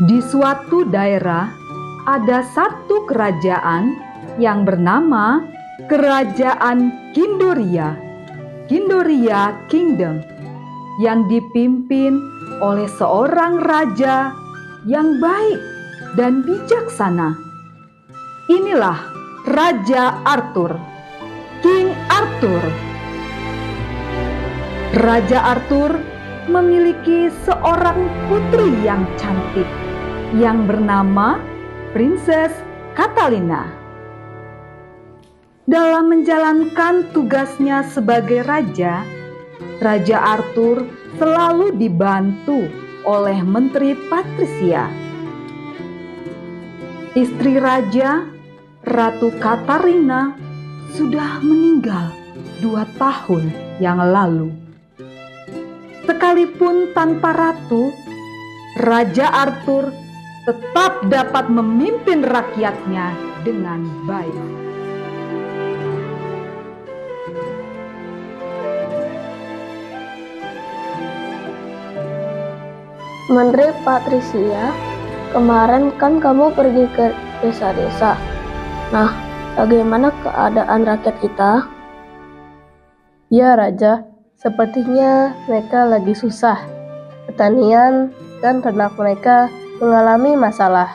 Di suatu daerah ada satu kerajaan yang bernama Kerajaan Kindoria, Kindoria Kingdom, yang dipimpin oleh seorang raja yang baik dan bijaksana. Inilah Raja Arthur, King Arthur. Raja Arthur memiliki seorang putri yang cantik yang bernama Princess Catalina. Dalam menjalankan tugasnya sebagai raja, Raja Arthur selalu dibantu oleh Menteri Patricia. Istri raja, Ratu Katarina, sudah meninggal 2 tahun yang lalu. Sekalipun tanpa ratu, Raja Arthur tetap dapat memimpin rakyatnya dengan baik. Menteri Patricia, kemarin kan kamu pergi ke desa-desa. Nah, bagaimana keadaan rakyat kita? Ya Raja, sepertinya mereka lagi susah. Pertanian dan ternak mereka mengalami masalah.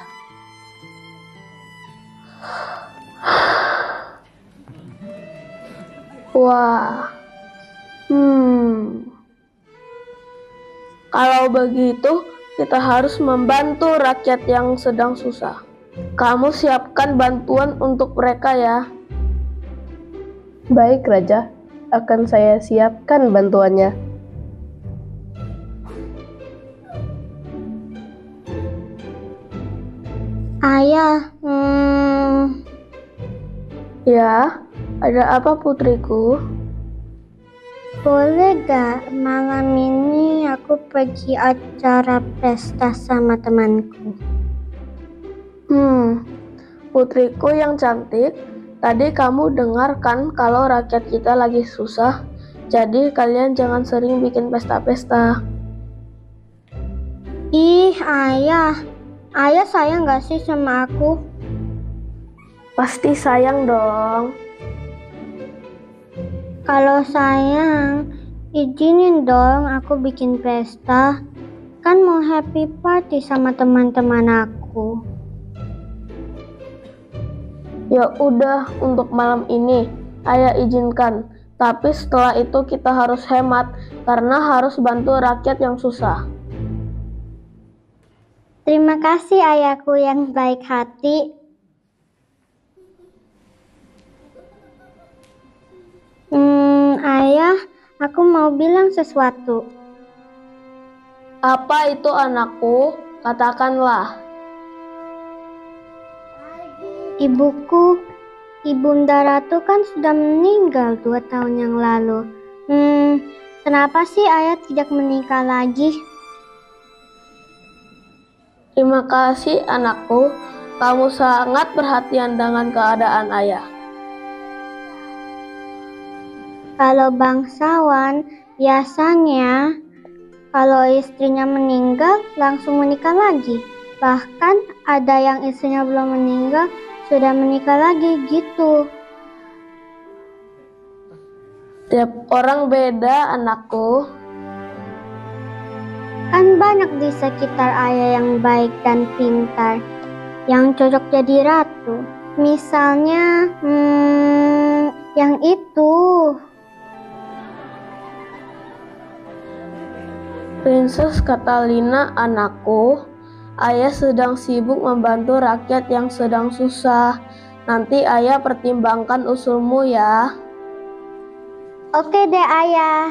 Wah, kalau begitu kita harus membantu rakyat yang sedang susah. Kamu siapkan bantuan untuk mereka ya. Baik Raja, akan saya siapkan bantuannya. Ayah, Ya, ada apa putriku? boleh gak malam ini aku pergi acara pesta sama temanku? Putriku yang cantik, tadi kamu dengar kan kalau rakyat kita lagi susah? Jadi kalian jangan sering bikin pesta-pesta. Ih, ayah sayang gak sih sama aku? Pasti sayang dong. Kalau sayang, izinin dong aku bikin pesta. Kan mau happy party sama teman-teman aku. Ya udah, untuk malam ini ayah izinkan. Tapi setelah itu kita harus hemat karena harus bantu rakyat yang susah. Terima kasih ayahku yang baik hati. Ayah, aku mau bilang sesuatu. Apa itu anakku? Katakanlah. Ibuku, Ibunda Ratu kan sudah meninggal 2 tahun yang lalu. Kenapa sih ayah tidak menikah lagi? Terima kasih anakku. Kamu sangat perhatian dengan keadaan ayah. Kalau bangsawan, biasanya kalau istrinya meninggal langsung menikah lagi. Bahkan ada yang istrinya belum meninggal sudah menikah lagi gitu. Tiap orang beda anakku. Kan banyak di sekitar ayah yang baik dan pintar, yang cocok jadi ratu. Misalnya, yang itu. Princess Catalina anakku, ayah sedang sibuk membantu rakyat yang sedang susah. Nanti ayah pertimbangkan usulmu ya. Oke deh ayah.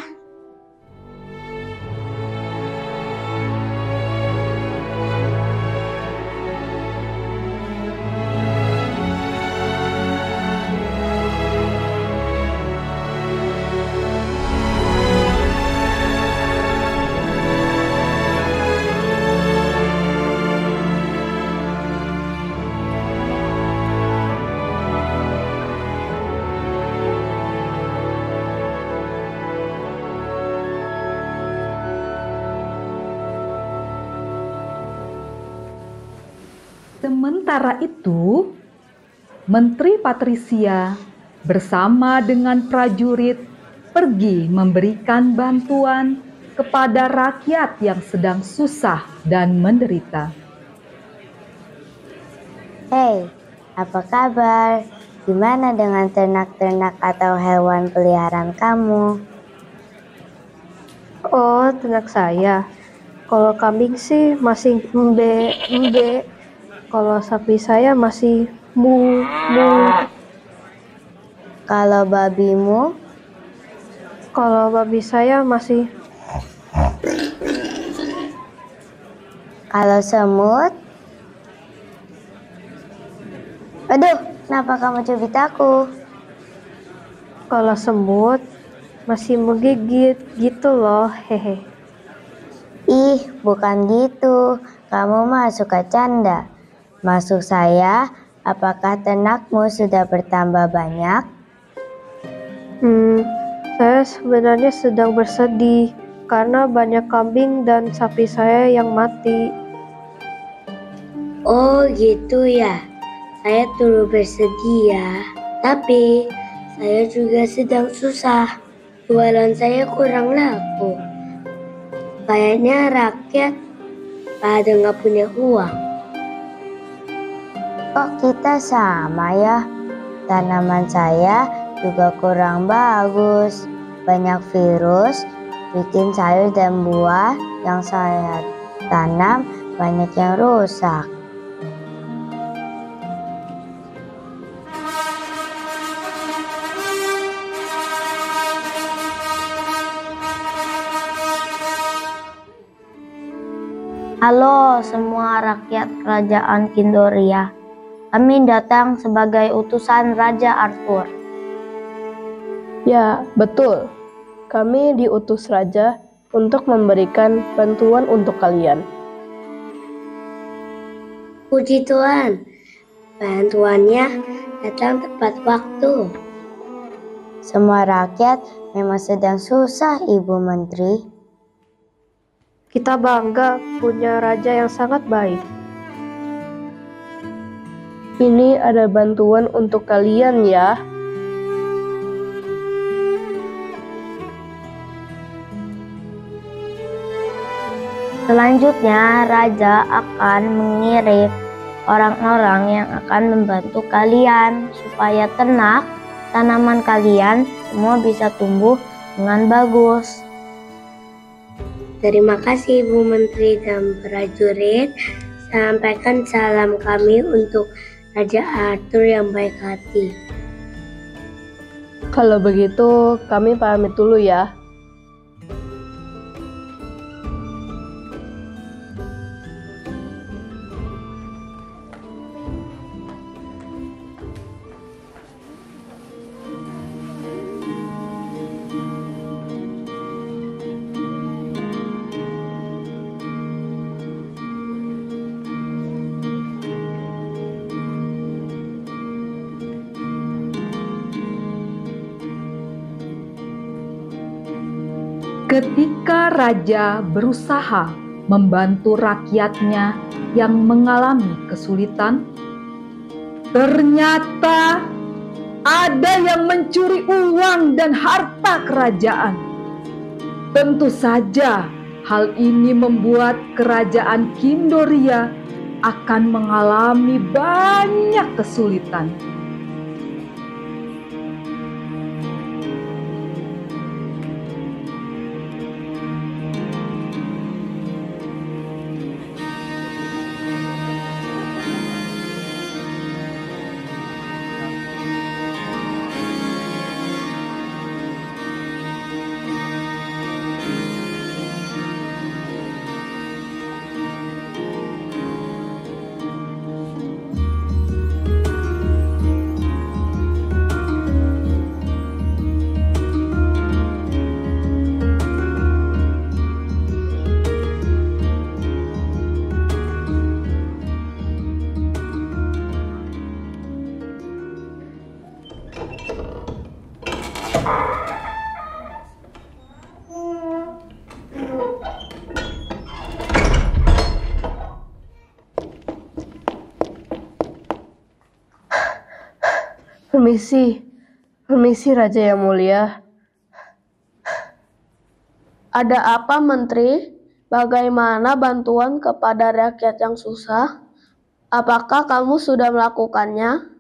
Sementara itu, Menteri Patrisia bersama dengan prajurit pergi memberikan bantuan kepada rakyat yang sedang susah dan menderita. Hei, apa kabar? Gimana dengan ternak-ternak atau hewan peliharaan kamu? Oh, ternak saya. Kalau kambing sih masih embe. Kalau sapi saya masih mu. Kalau babimu? Kalau babi saya masih. Kalau semut? Aduh, kenapa kamu cubit aku? Kalau semut masih menggigit gitu loh, hehe. Ih, bukan gitu. Kamu mah suka canda. Maksud saya, apakah ternakmu sudah bertambah banyak? Saya sebenarnya sedang bersedih karena banyak kambing dan sapi saya yang mati. Oh gitu ya. Saya turut bersedia. Tapi saya juga sedang susah. Jualan saya kurang laku. Kayaknya rakyat pada nggak punya uang. Kok kita sama ya? Tanaman saya juga kurang bagus. Banyak virus, bikin sayur dan buah yang saya tanam banyak yang rusak. Halo semua rakyat kerajaan Kindoria. Kami datang sebagai utusan Raja Arthur. Ya, betul. Kami diutus Raja untuk memberikan bantuan untuk kalian. Puji Tuhan, bantuannya datang tepat waktu. Semua rakyat memang sedang susah, Ibu Menteri. Kita bangga punya raja yang sangat baik. Ini ada bantuan untuk kalian ya. Selanjutnya, Raja akan mengirim orang-orang yang akan membantu kalian supaya ternak, tanaman kalian semua bisa tumbuh dengan bagus. Terima kasih Ibu Menteri dan prajurit. Sampaikan salam kami untuk Raja Arthur yang baik hati. Kalau begitu, kami pamit dulu ya. Ketika raja berusaha membantu rakyatnya yang mengalami kesulitan, ternyata ada yang mencuri uang dan harta kerajaan. Tentu saja hal ini membuat kerajaan Kindoria akan mengalami banyak kesulitan. Permisi, permisi Raja yang mulia. Ada apa, Menteri? Bagaimana bantuan kepada rakyat yang susah? Apakah kamu sudah melakukannya?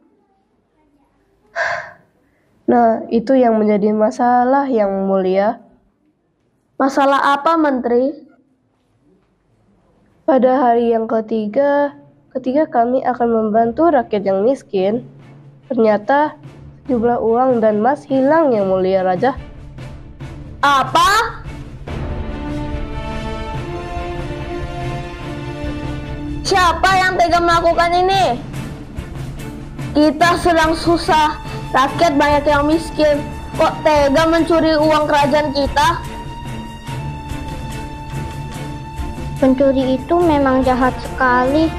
Nah, itu yang menjadi masalah yang mulia. Masalah apa, Menteri? Pada hari yang ketiga, ketika kami akan membantu rakyat yang miskin, ternyata jumlah uang dan emas hilang yang mulia Raja. Apa? Siapa yang tega melakukan ini? Kita sedang susah, rakyat banyak yang miskin. Kok tega mencuri uang kerajaan kita? Pencuri itu memang jahat sekali.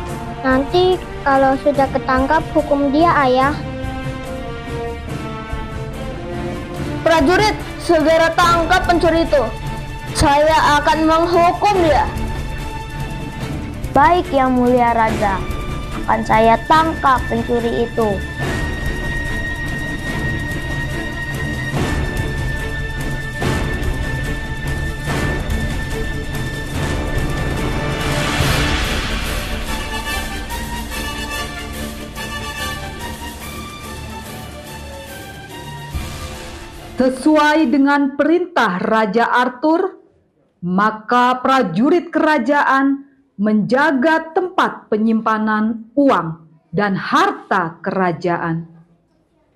Nanti kalau sudah ketangkap, hukum dia, Ayah. Prajurit, segera tangkap pencuri itu. Saya akan menghukum dia. Baik yang mulia Raja, akan saya tangkap pencuri itu. Sesuai dengan perintah Raja Arthur, maka prajurit kerajaan menjaga tempat penyimpanan uang dan harta kerajaan.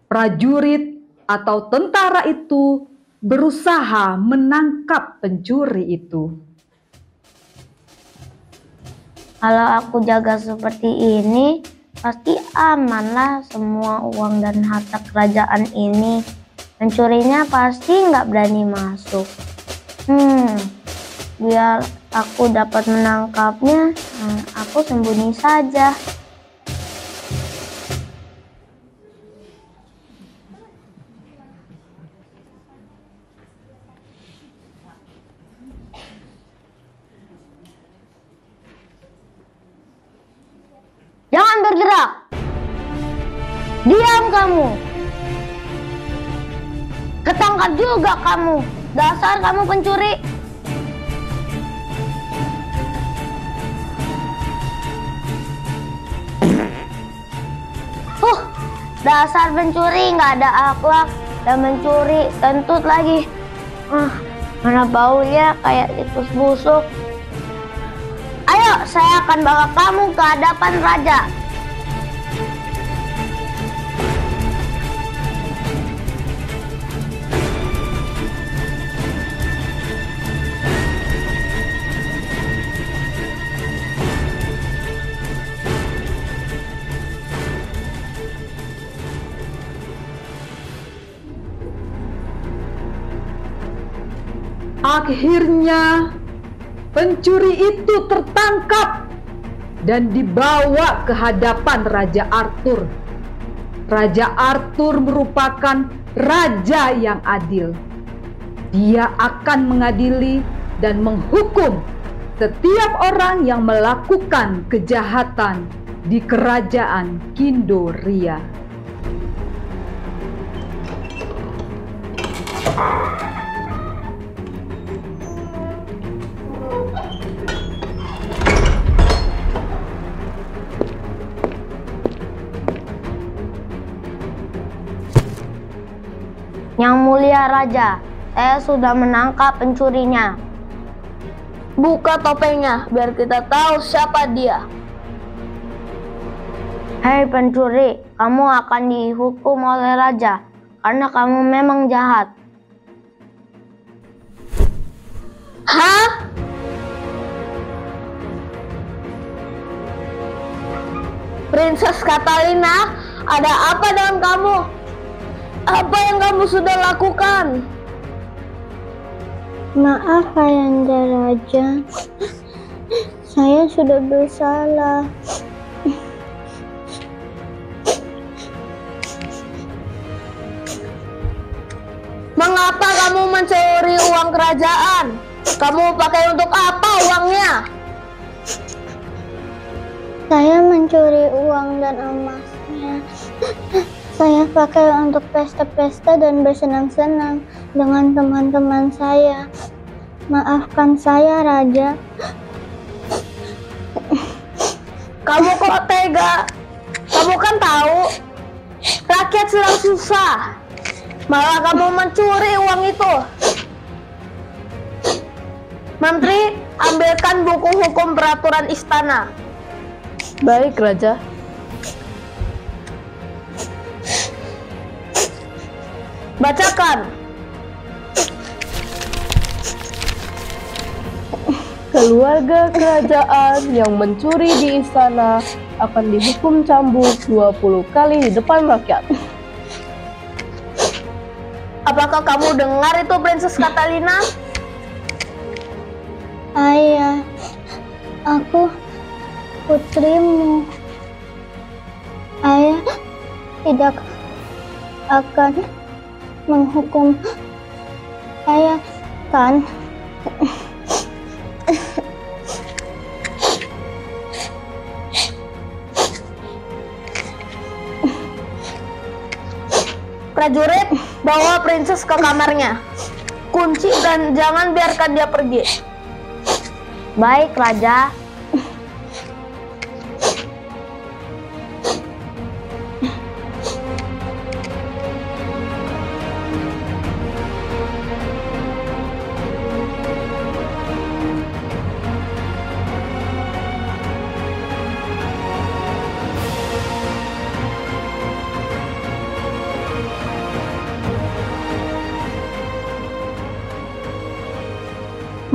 Prajurit atau tentara itu berusaha menangkap pencuri itu. Kalau aku jaga seperti ini, pasti amanlah semua uang dan harta kerajaan ini. Pencurinya pasti nggak berani masuk. Biar aku dapat menangkapnya, aku sembunyi saja. Jangan bergerak. Diam kamu. Ketangkap juga kamu. Dasar kamu pencuri. Dasar pencuri, nggak ada akhlak dan mencuri, kentut lagi. Mana baunya kayak tikus busuk. Ayo, saya akan bawa kamu ke hadapan raja. Akhirnya pencuri itu tertangkap dan dibawa ke hadapan Raja Arthur. Raja Arthur merupakan raja yang adil. Dia akan mengadili dan menghukum setiap orang yang melakukan kejahatan di kerajaan Kindoria. Yang mulia raja, saya sudah menangkap pencurinya. Buka topengnya, biar kita tahu siapa dia. Hei pencuri, kamu akan dihukum oleh raja, karena kamu memang jahat. Hah? Princess Catalina, ada apa dengan kamu? Apa yang kamu sudah lakukan? Maaf Ayahanda Raja, saya sudah bersalah. Mengapa kamu mencuri uang kerajaan? Kamu pakai untuk apa uangnya? Saya mencuri uang dan emasnya. Saya pakai untuk pesta-pesta dan bersenang-senang dengan teman-teman saya. Maafkan saya, Raja. Kamu kok tega? Kamu kan tahu rakyat sedang susah. Malah kamu mencuri uang itu. Menteri, ambilkan buku hukum peraturan istana. Baik, Raja. Bacakan. Keluarga kerajaan yang mencuri di istana akan dihukum cambuk 20 kali di depan rakyat. Apakah kamu dengar itu, Princess Catalina? Ayah, aku putrimu. Ayah tidak akan menghukum saya, kan? Prajurit, bawa princess ke kamarnya. Kunci dan jangan biarkan dia pergi. Baik, Raja.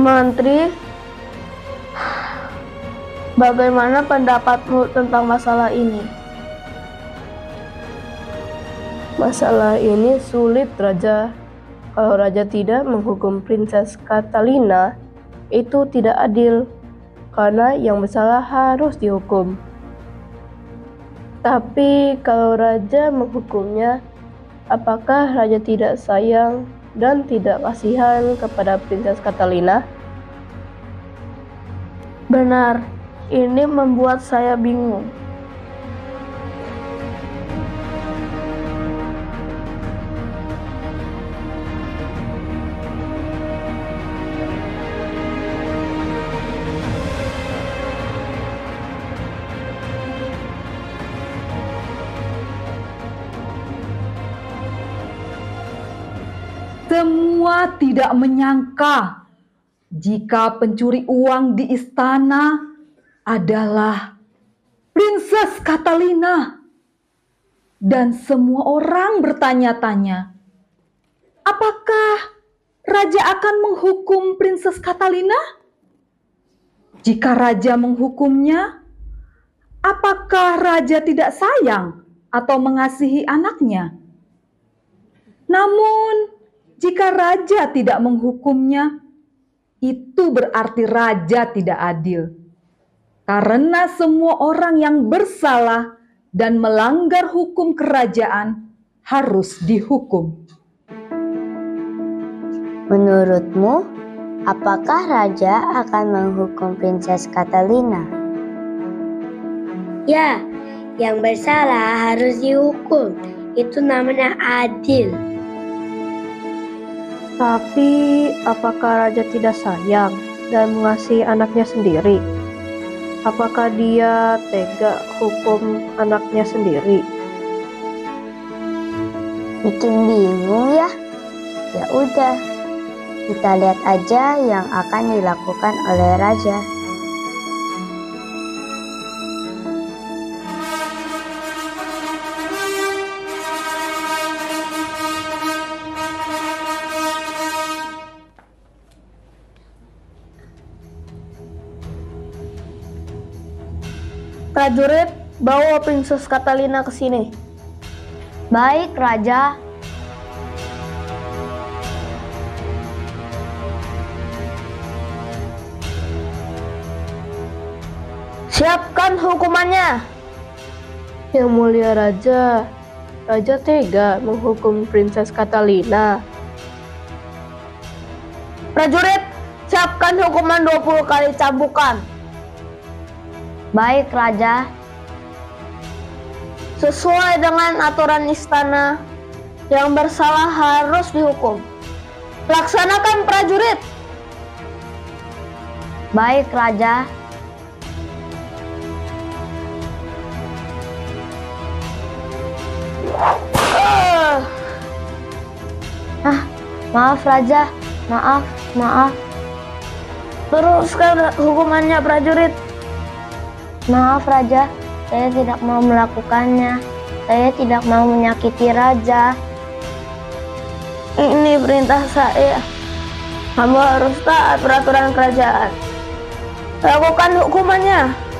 Menteri, bagaimana pendapatmu tentang masalah ini? Masalah ini sulit, Raja. Kalau Raja tidak menghukum Princess Catalina, itu tidak adil, karena yang bersalah harus dihukum. Tapi kalau Raja menghukumnya, apakah Raja tidak sayang dan tidak kasihan kepada Princess Catalina? Benar, ini membuat saya bingung. Semua tidak menyangka jika pencuri uang di istana adalah Princess Catalina. Dan semua orang bertanya-tanya, apakah Raja akan menghukum Princess Catalina? Jika Raja menghukumnya, apakah Raja tidak sayang atau mengasihi anaknya? Namun, jika Raja tidak menghukumnya, itu berarti Raja tidak adil. Karena semua orang yang bersalah dan melanggar hukum kerajaan harus dihukum. Menurutmu, apakah Raja akan menghukum Princess Catalina? Ya, yang bersalah harus dihukum. Itu namanya adil. Tapi, apakah Raja tidak sayang dan mengasihi anaknya sendiri? Apakah dia tega hukum anaknya sendiri? Bikin bingung ya? Ya udah, kita lihat aja yang akan dilakukan oleh Raja. Prajurit, bawa Princess Catalina ke sini. Baik, Raja. Siapkan hukumannya. Yang mulia Raja, Raja tega menghukum Princess Catalina. Prajurit, siapkan hukuman 20 kali cambukan. Baik, Raja. Sesuai dengan aturan istana, yang bersalah harus dihukum. Laksanakan prajurit. Baik, Raja. Maaf, Raja. Maaf. Teruskan hukumannya, prajurit. Maaf, Raja. Saya tidak mau melakukannya. Saya tidak mau menyakiti Raja. Ini perintah saya. Kamu harus taat peraturan kerajaan. Lakukan hukumannya.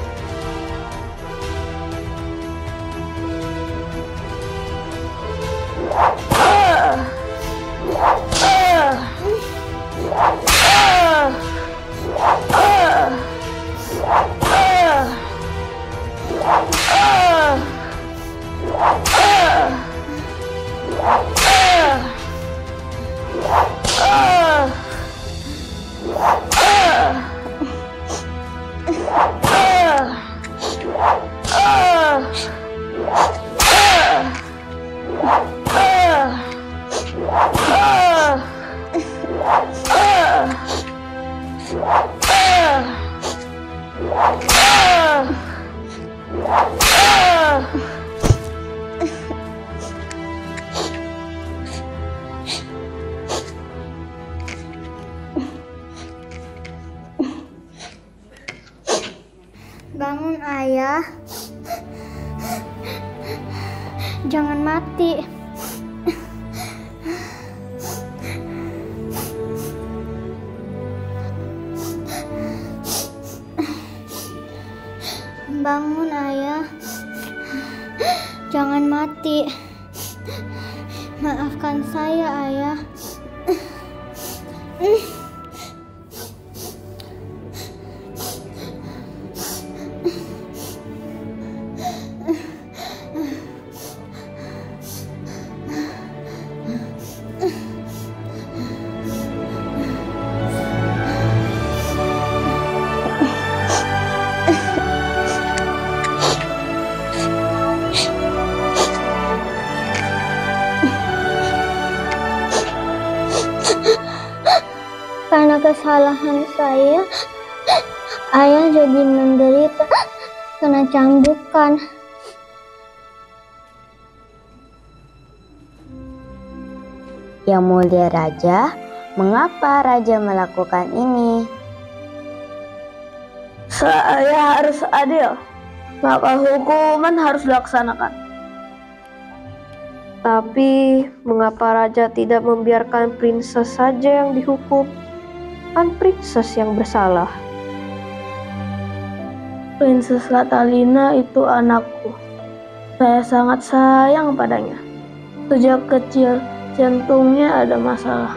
Bangun, Ayah. Jangan mati. Bangun, Ayah. Jangan mati. Maafkan saya, Ayah. Karena kesalahan saya, Ayah jadi menderita kena cambukan. Yang mulia Raja, mengapa Raja melakukan ini? Saya harus adil, maka hukuman harus dilaksanakan. Tapi mengapa Raja tidak membiarkan princess saja yang dihukum? Kan princess yang bersalah. Princess Catalina itu anakku. Saya sangat sayang padanya. Sejak kecil jantungnya ada masalah.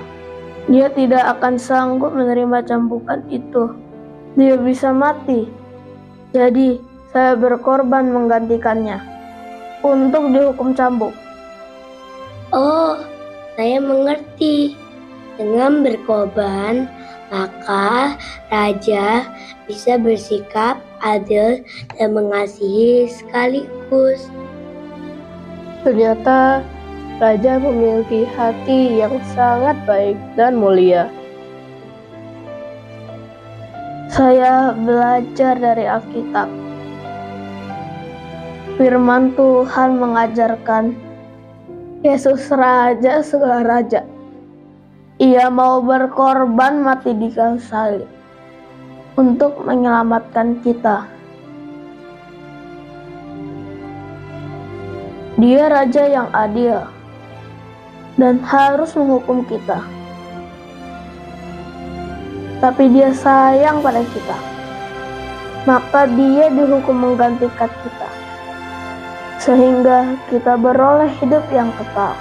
Dia tidak akan sanggup menerima cambukan itu. Dia bisa mati. Jadi saya berkorban menggantikannya untuk dihukum cambuk. Oh, saya mengerti. Dengan berkorban, maka Raja bisa bersikap adil dan mengasihi sekaligus. Ternyata Raja memiliki hati yang sangat baik dan mulia. Saya belajar dari Alkitab. Firman Tuhan mengajarkan Yesus Raja segala raja. Ia mau berkorban mati di kayu salib untuk menyelamatkan kita. Dia Raja yang adil dan harus menghukum kita. Tapi dia sayang pada kita, maka dia dihukum menggantikan kita, sehingga kita beroleh hidup yang kekal.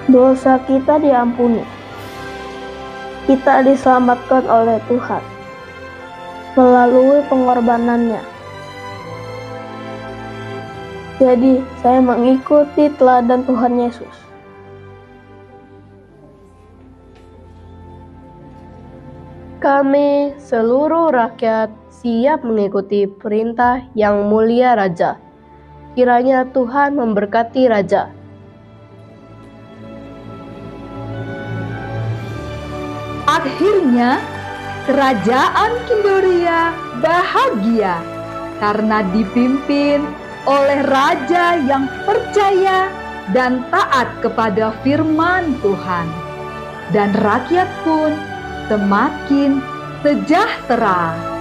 Dosa kita diampuni. Kita diselamatkan oleh Tuhan melalui pengorbanannya. Jadi, saya mengikuti teladan Tuhan Yesus. Kami seluruh rakyat siap mengikuti perintah yang mulia Raja. Kiranya Tuhan memberkati Raja. Akhirnya, kerajaan Kimberia bahagia karena dipimpin oleh raja yang percaya dan taat kepada firman Tuhan. Dan rakyat pun semakin sejahtera.